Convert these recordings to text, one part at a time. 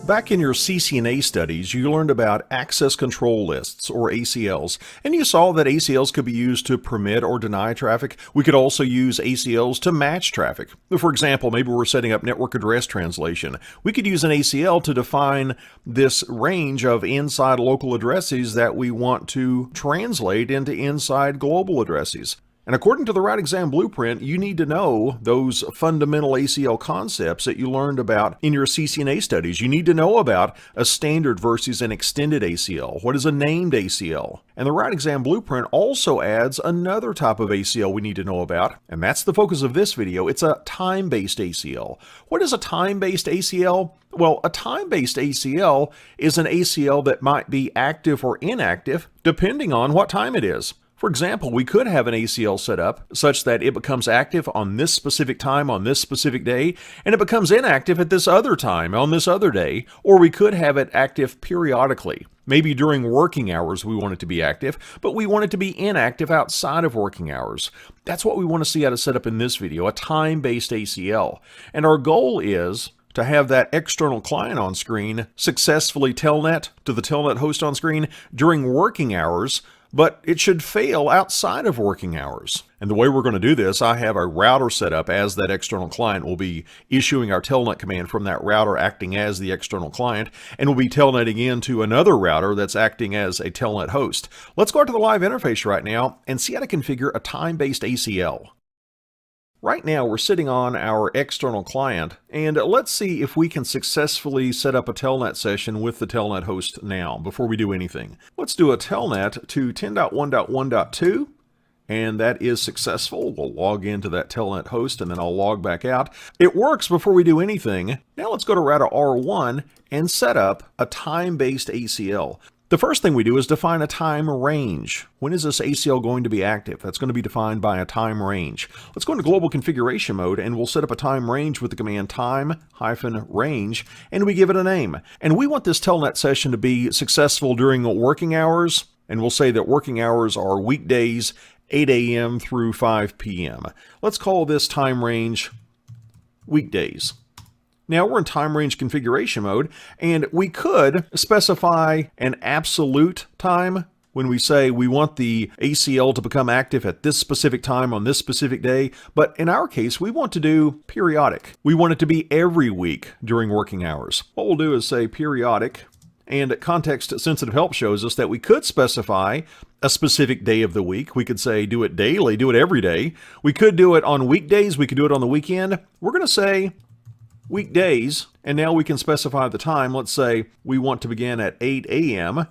Back in your CCNA studies, you learned about access control lists, or ACLs, and you saw that ACLs could be used to permit or deny traffic. We could also use ACLs to match traffic. For example, maybe we're setting up network address translation. We could use an ACL to define this range of inside local addresses that we want to translate into inside global addresses. And according to the Route Exam Blueprint, you need to know those fundamental ACL concepts that you learned about in your CCNA studies. You need to know about a standard versus an extended ACL. What is a named ACL? And the Route Exam Blueprint also adds another type of ACL we need to know about, and that's the focus of this video. It's a time-based ACL. What is a time-based ACL? Well, a time-based ACL is an ACL that might be active or inactive depending on what time it is. For example, we could have an ACL set up such that it becomes active on this specific time on this specific day, and it becomes inactive at this other time on this other day, or we could have it active periodically. Maybe during working hours we want it to be active, but we want it to be inactive outside of working hours. That's what we want to see how to set up in this video, a time-based ACL. And our goal is to have that external client on screen successfully telnet to the telnet host on screen during working hours, but it should fail outside of working hours. And the way we're going to do this, I have a router set up as that external client. We'll be issuing our telnet command from that router acting as the external client, and we'll be telnetting into another router that's acting as a telnet host. Let's go to the live interface right now and see how to configure a time-based ACL. Right now we're sitting on our external client, and let's see if we can successfully set up a telnet session with the telnet host now before we do anything. Let's do a telnet to 10.1.1.2, and that is successful. We'll log into that telnet host and then I'll log back out. It works before we do anything. Now let's go to router R1 and set up a time-based ACL. The first thing we do is define a time range. When is this ACL going to be active? That's going to be defined by a time range. Let's go into global configuration mode and we'll set up a time range with the command time-range, and we give it a name. And we want this telnet session to be successful during working hours, and we'll say that working hours are weekdays 8 a.m. through 5 p.m. Let's call this time range weekdays. Now we're in time range configuration mode, and we could specify an absolute time when we say we want the ACL to become active at this specific time on this specific day, but in our case we want to do periodic. We want it to be every week during working hours. What we'll do is say periodic, and context-sensitive help shows us that we could specify a specific day of the week. We could say do it daily, do it every day. We could do it on weekdays, we could do it on the weekend. We're going to say weekdays, and now we can specify the time. Let's say we want to begin at 8 a.m.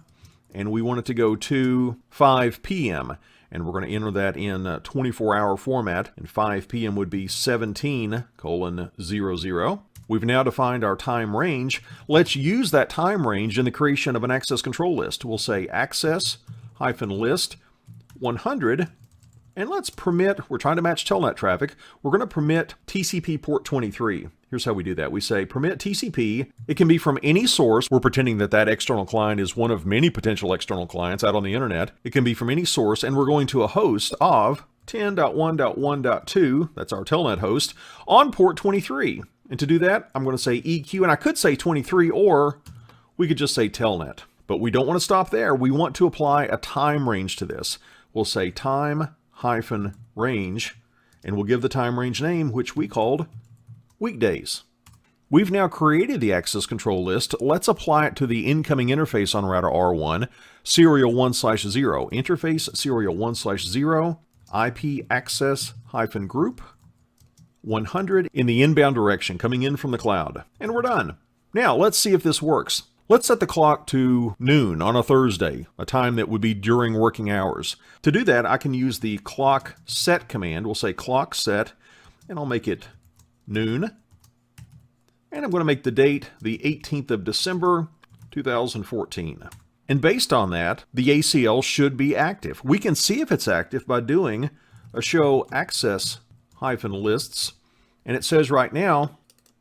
and we want it to go to 5 p.m. and we're going to enter that in 24-hour format, and 5 p.m. would be 17:00. We've now defined our time range. Let's use that time range in the creation of an access control list. We'll say access-list 100, and let's permit, we're trying to match telnet traffic, we're going to permit TCP port 23. Here's how we do that. We say permit TCP. It can be from any source. We're pretending that that external client is one of many potential external clients out on the internet. It can be from any source, and we're going to a host of 10.1.1.2, that's our telnet host, on port 23. And to do that, I'm going to say EQ, and I could say 23, or we could just say telnet. But we don't want to stop there. We want to apply a time range to this. We'll say time-range, and we'll give the time range name, which we called weekdays. We've now created the access control list. Let's apply it to the incoming interface on router R1, serial 1/0, interface serial 1/0, IP access-group 100 in the inbound direction coming in from the cloud. And we're done. Now let's see if this works. Let's set the clock to noon on a Thursday, a time that would be during working hours. To do that, I can use the clock set command. We'll say clock set, and I'll make it noon. And I'm going to make the date the 18th of December, 2014. And based on that, the ACL should be active. We can see if it's active by doing a show access-lists, and it says right now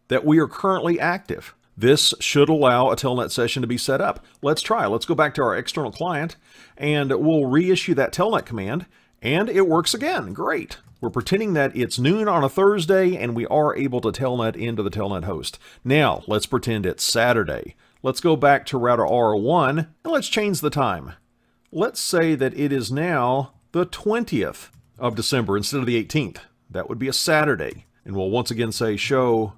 that we are currently active. This should allow a telnet session to be set up. Let's try. Let's go back to our external client, and we'll reissue that telnet command, And it works again. Great. We're pretending that it's noon on a Thursday, and we are able to telnet into the telnet host. Now, let's pretend it's Saturday. Let's go back to router R1, and let's change the time. Let's say that it is now the 20th of December instead of the 18th. That would be a Saturday. And we'll once again say show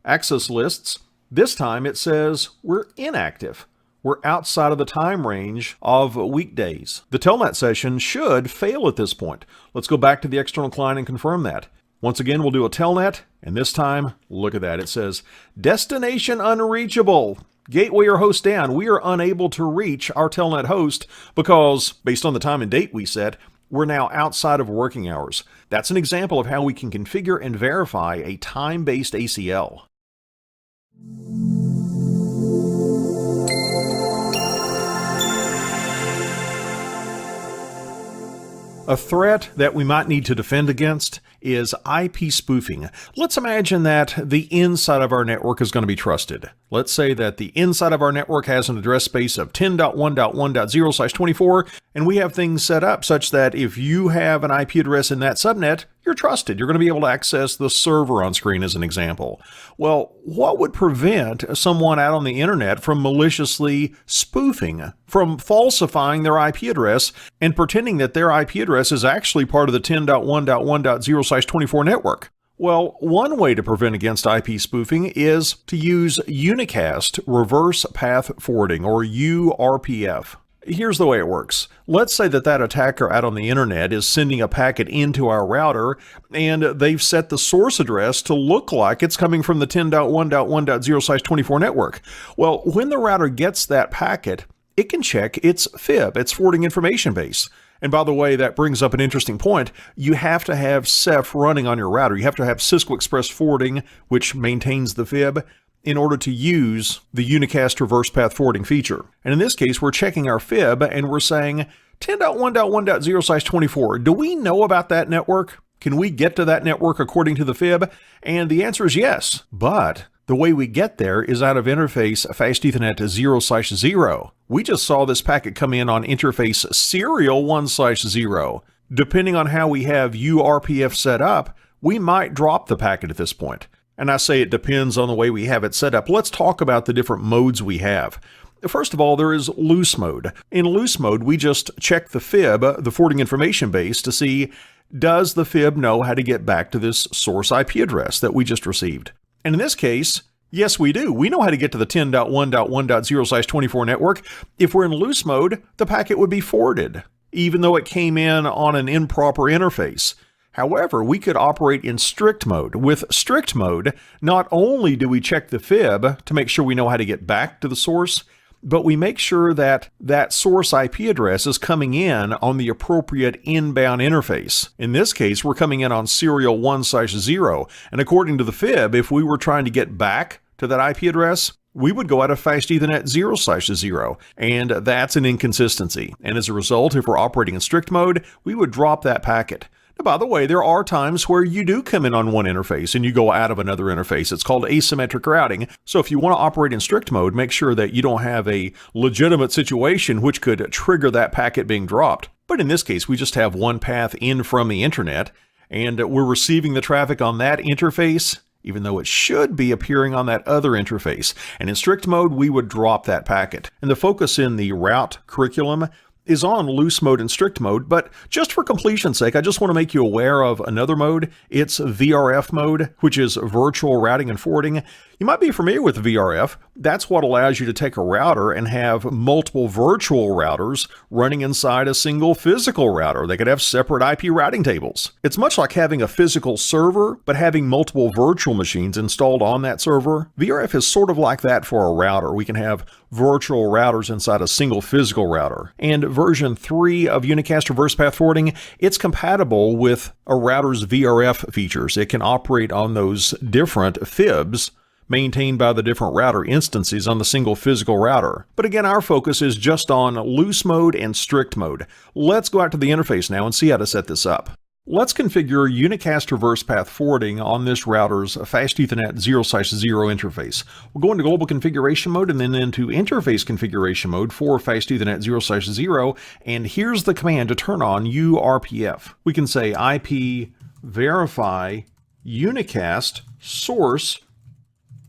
access lists. This time it says we're inactive. We're outside of the time range of weekdays. The telnet session should fail at this point. Let's go back to the external client and confirm that. Once again, we'll do a telnet, and this time, look at that. It says, destination unreachable. Gateway or host down. We are unable to reach our telnet host because, based on the time and date we set, we're now outside of working hours. That's an example of how we can configure and verify a time-based ACL. A threat that we might need to defend against is IP spoofing. Let's imagine that the inside of our network is going to be trusted. Let's say that the inside of our network has an address space of 10.1.1.0/24, and we have things set up such that if you have an IP address in that subnet, you're trusted. You're going to be able to access the server on screen as an example. Well, what would prevent someone out on the internet from maliciously spoofing, from falsifying their IP address and pretending that their IP address is actually part of the 10.1.1.0/24 network? Well, one way to prevent against IP spoofing is to use Unicast reverse path forwarding, or URPF. Here's the way it works. Let's say that attacker out on the internet is sending a packet into our router, and they've set the source address to look like it's coming from the 10.1.1.0/24 network. Well, when the router gets that packet, it can check its FIB, its forwarding information base. And by the way, that brings up an interesting point. You have to have Ceph running on your router. You have to have Cisco Express Forwarding, which maintains the FIB, in order to use the Unicast reverse path forwarding feature. And in this case, we're checking our FIB and we're saying 10.1.1.0/24. Do we know about that network? Can we get to that network according to the FIB? And the answer is yes. But the way we get there is out of interface fast Ethernet 0/0. We just saw this packet come in on interface serial 1/0. Depending on how we have URPF set up, we might drop the packet at this point. And I say it depends on the way we have it set up. Let's talk about the different modes we have. First of all, there is loose mode. In loose mode, we just check the FIB, the forwarding information base, to see, does the FIB know how to get back to this source IP address that we just received? And in this case, yes, we do. We know how to get to the 10.1.1.0/24 network. If we're in loose mode, the packet would be forwarded, even though it came in on an improper interface. However, we could operate in strict mode. With strict mode, not only do we check the FIB to make sure we know how to get back to the source, but we make sure that that source IP address is coming in on the appropriate inbound interface. In this case, we're coming in on serial 1/0, and according to the FIB, if we were trying to get back to that IP address, we would go out of fast Ethernet 0/0, and that's an inconsistency. And as a result, if we're operating in strict mode, we would drop that packet. Now, by the way, there are times where you do come in on one interface and you go out of another interface. It's called asymmetric routing. So if you want to operate in strict mode, make sure that you don't have a legitimate situation which could trigger that packet being dropped. But in this case, we just have one path in from the internet, and we're receiving the traffic on that interface, even though it should be appearing on that other interface. And in strict mode, we would drop that packet. And the focus in the route curriculum is on loose mode and strict mode, but just for completion's sake, I just want to make you aware of another mode. It's VRF mode, which is virtual routing and forwarding. You might be familiar with VRF. That's what allows you to take a router and have multiple virtual routers running inside a single physical router. They could have separate IP routing tables. It's much like having a physical server, but having multiple virtual machines installed on that server. VRF is sort of like that for a router. We can have virtual routers inside a single physical router. And version 3 of Unicast Reverse Path Forwarding, it's compatible with a router's VRF features. It can operate on those different FIBs maintained by the different router instances on the single physical router. But again, our focus is just on loose mode and strict mode. Let's go out to the interface now and see how to set this up. Let's configure Unicast reverse path forwarding on this router's fast Ethernet 0/0 interface. We'll go into global configuration mode and then into interface configuration mode for fast Ethernet 0/0, and here's the command to turn on URPF. We can say IP verify Unicast source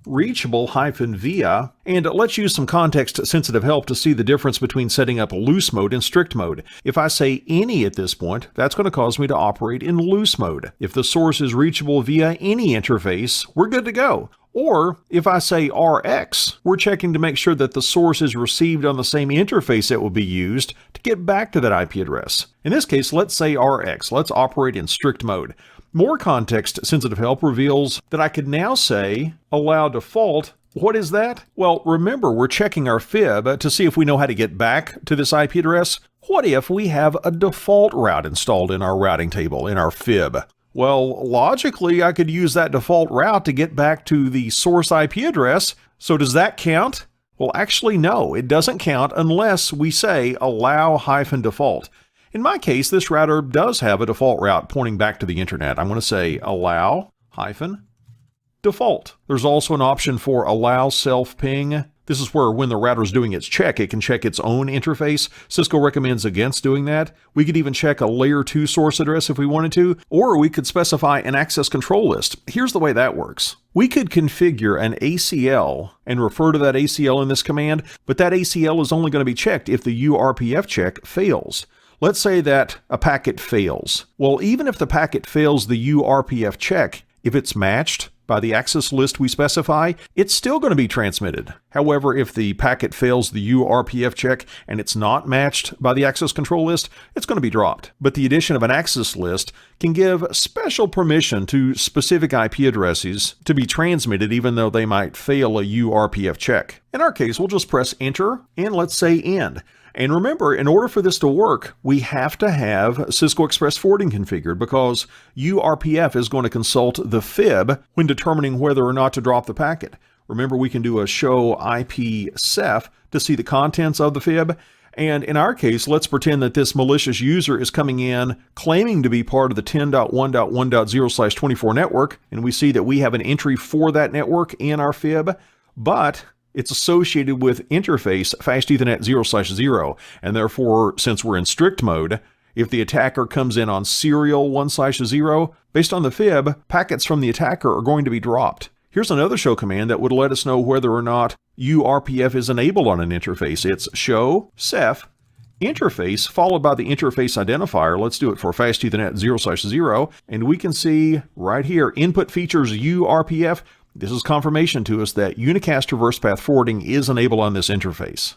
reachable-via, and let's use some context-sensitive help to see the difference between setting up loose mode and strict mode. If I say any at this point, that's going to cause me to operate in loose mode. If the source is reachable via any interface, we're good to go. Or if I say RX, we're checking to make sure that the source is received on the same interface that will be used to get back to that IP address. In this case, let's say RX. Let's operate in strict mode. More context-sensitive help reveals that I could now say allow default. What is that? Well, remember, we're checking our fib to see if we know how to get back to this IP address. What if we have a default route installed in our routing table, in our fib? Well, logically, I could use that default route to get back to the source IP address. So does that count? Well, actually, no, it doesn't count unless we say allow-default. In my case, this router does have a default route pointing back to the internet. I'm going to say allow-default. There's also an option for allow self-ping. This is where when the router is doing its check, it can check its own interface. Cisco recommends against doing that. We could even check a layer 2 source address if we wanted to, or we could specify an access control list. Here's the way that works. We could configure an ACL and refer to that ACL in this command, but that ACL is only going to be checked if the URPF check fails. Let's say that a packet fails. Well, even if the packet fails the URPF check, if it's matched by the access list we specify, it's still going to be transmitted. However, if the packet fails the URPF check and it's not matched by the access control list, it's going to be dropped. But the addition of an access list can give special permission to specific IP addresses to be transmitted even though they might fail a URPF check. In our case, we'll just press enter and let's say end. And remember, in order for this to work, we have to have Cisco Express Forwarding configured because URPF is going to consult the fib when determining whether or not to drop the packet. Remember, we can do a show IPsef to see the contents of the fib. And in our case, let's pretend that this malicious user is coming in claiming to be part of the 10.1.1.0/24 network. And we see that we have an entry for that network in our fib, but it's associated with interface fast Ethernet 0/0, and therefore, since we're in strict mode, if the attacker comes in on serial 1/0, based on the fib, packets from the attacker are going to be dropped. Here's another show command that would let us know whether or not URPF is enabled on an interface. It's show sef interface followed by the interface identifier. Let's do it for fast Ethernet 0/0, and we can see right here, input features URPF. This is confirmation to us that Unicast reverse path forwarding is enabled on this interface.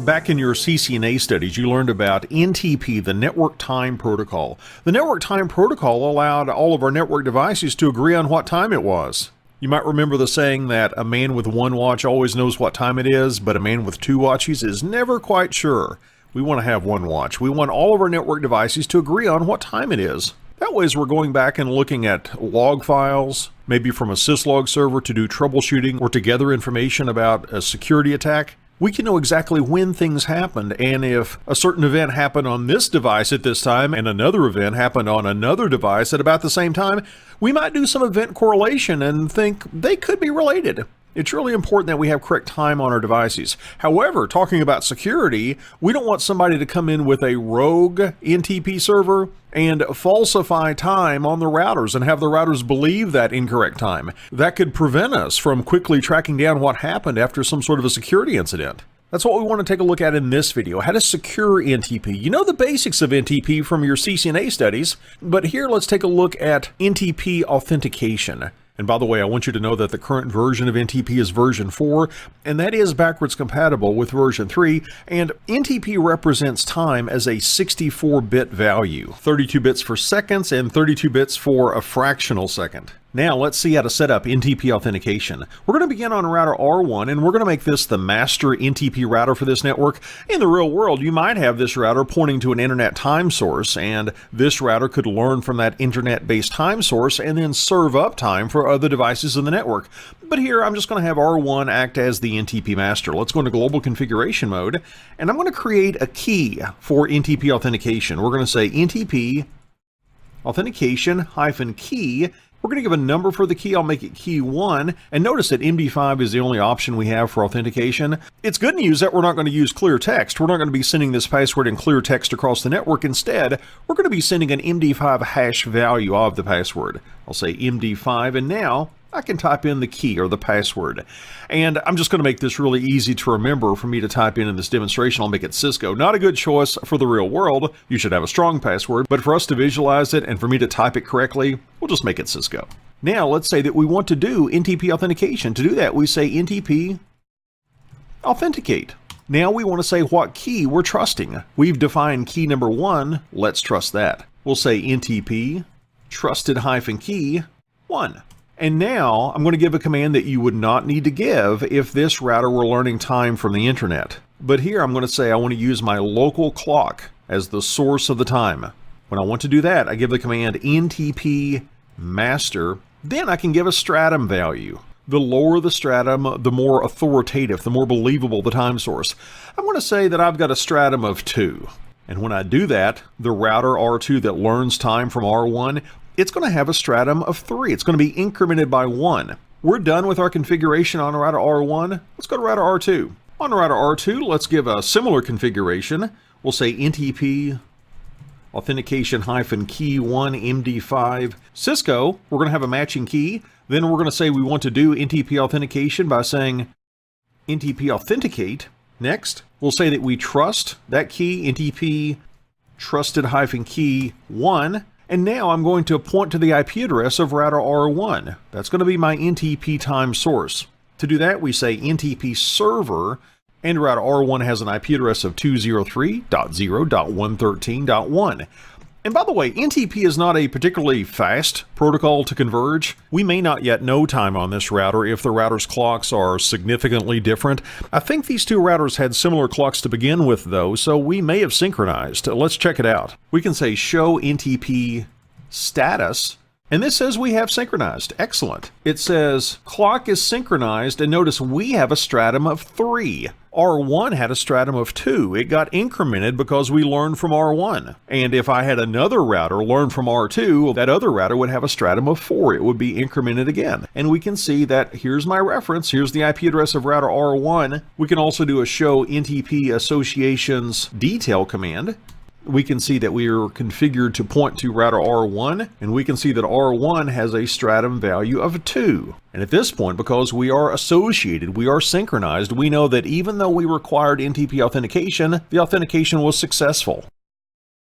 Back in your CCNA studies, you learned about NTP, the Network Time Protocol. The Network Time Protocol allowed all of our network devices to agree on what time it was. You might remember the saying that a man with one watch always knows what time it is, but a man with two watches is never quite sure. We want to have one watch. We want all of our network devices to agree on what time it is. That way, as we're going back and looking at log files, maybe from a syslog server to do troubleshooting or to gather information about a security attack, we can know exactly when things happened, and if a certain event happened on this device at this time and another event happened on another device at about the same time, we might do some event correlation and think they could be related. It's really important that we have correct time on our devices. However, talking about security, we don't want somebody to come in with a rogue NTP server and falsify time on the routers and have the routers believe that incorrect time. That could prevent us from quickly tracking down what happened after some sort of a security incident. That's what we want to take a look at in this video, how to secure NTP. You know the basics of NTP from your CCNA studies, but here let's take a look at NTP Authentication. And by the way, I want you to know that the current version of NTP is version 4, and that is backwards compatible with version 3, and NTP represents time as a 64-bit value, 32 bits for seconds and 32 bits for a fractional second. Now let's see how to set up NTP authentication. We're going to begin on router R1 and we're going to make this the master NTP router for this network. In the real world, you might have this router pointing to an internet time source, and this router could learn from that internet-based time source and then serve up time for other devices in the network. But here I'm just going to have R1 act as the NTP master. Let's go into global configuration mode and I'm going to create a key for NTP authentication. We're going to say NTP authentication-key. We're going to give a number for the key. I'll make it key 1. And notice that MD5 is the only option we have for authentication. It's good news that we're not going to use clear text. We're not going to be sending this password in clear text across the network. Instead, we're going to be sending an MD5 hash value of the password. I'll say MD5, and now I can type in the key or the password. And I'm just going to make this really easy to remember for me to type in this demonstration. I'll make it Cisco. Not a good choice for the real world. You should have a strong password, but for us to visualize it and for me to type it correctly, we'll just make it Cisco. Now let's say that we want to do NTP authentication. To do that, we say NTP authenticate. Now we want to say what key we're trusting. We've defined key number 1. Let's trust that. We'll say NTP trusted-key 1. And now I'm going to give a command that you would not need to give if this router were learning time from the internet. But here I'm going to say I want to use my local clock as the source of the time. When I want to do that, I give the command NTP master. Then I can give a stratum value. The lower the stratum, the more authoritative, the more believable the time source. I'm going to say that I've got a stratum of 2. And when I do that, the router R2 that learns time from R1, it's going to have a stratum of 3. It's going to be incremented by 1. We're done with our configuration on router R1. Let's go to router R2. On router R2, let's give a similar configuration. We'll say NTP authentication-key 1 MD5 Cisco. We're going to have a matching key. Then we're going to say we want to do NTP authentication by saying NTP authenticate. Next, we'll say that we trust that key, NTP trusted-key 1. And now I'm going to point to the IP address of router R1. That's going to be my NTP time source. To do that, we say NTP server, and router R1 has an IP address of 203.0.113.1. And by the way, NTP is not a particularly fast protocol to converge. We may not yet know time on this router if the router's clocks are significantly different. I think these two routers had similar clocks to begin with though, so we may have synchronized. Let's check it out. We can say show NTP status, and this says we have synchronized. Excellent. It says clock is synchronized, and notice we have a stratum of 3. R1 had a stratum of 2. It got incremented because we learned from R1. And if I had another router learn from R2, that other router would have a stratum of 4. It would be incremented again. And we can see that here's my reference. Here's the IP address of router R1. We can also do a show NTP associations detail command. We can see that we are configured to point to router R1, and we can see that R1 has a stratum value of 2. And at this point, because we are associated, we are synchronized, we know that even though we required NTP authentication, the authentication was successful.